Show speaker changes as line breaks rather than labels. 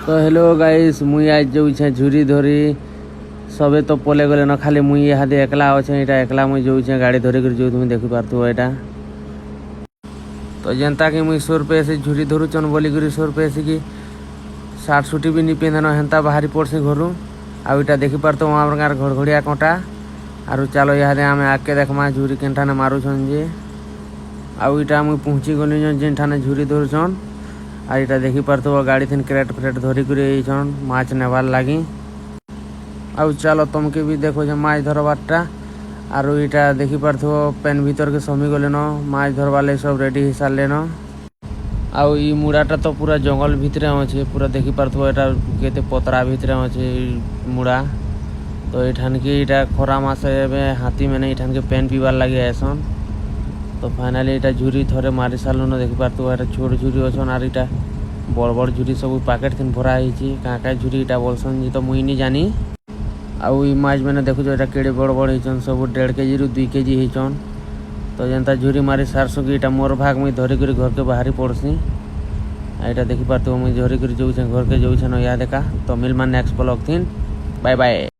तो hello guys मुई आज जाऊे झुरी धरी सबे तो पले गले न खाली मुई इहादे एकला अच्छे यहाँ एकला मुई जाऊे गाड़ी धरिक जो तुम देखी पार्थो यहाँ तो जेनता कि मुई सोर पे ऐसे झुरी धरुचन बोलिक सोर पे ऐसे कि सार्ट सुटी भी नहीं पिंधन हेन्ता बाहरी पड़सी घर आईटा देखी पार्थो वहाँ गाँव घड़घड़िया कटा आरु चलो इहादे आम आगे देखमा झुरी केनठाने मारुछन जे आईटा मुई पहुँची गली जेनठाने झुरी धरुछन और यहाँ देखी पार्थो गाड़ी थी क्रेट फ्रेट धरिक माछ नेबार लगी आउ चलो तुमके भी देखो जे माछ धरबारटा और यहाँ देखी पार्थो पेन भीतर के समी गले न माछ धरबार सब रेडी हो सारे न आउ ई मुड़ाटा तो पूरा जंगल भितर अच्छे पूरा देखी पार्थो यहाँ केते पतरा भितर अच्छे मुड़ा तो यहाँ की यहाँ खरा मासे हाथी मैंने यहाँ के पेन पीबार लगे आसन तो फाइनाली यहाँ झुरी थरे मारी सारू न देखी पार्थो यहाँ छोट झुरी अच्छन और यहाँ बड़ बड़ झुरी सब पैकेट थी भरा क्या क्या झुरी यहाँ बोलसन जी तो मुई नहीं जानी आउ ई माछ मैंने देखो यहाँ केड़े बड़ बड़ होचन सब 1.5 केजी रु 2 केजी होचन तो जेनता झुरी मारी सारसो कि यहाँ मोर भाग मुई धरिक घर के बाहरी पड़सी यहाँ देखी पार्थो मुई धरिक जो घर के जो या देखा तो मिलमा नेक्स्ट ब्लॉग थी बाय बाय।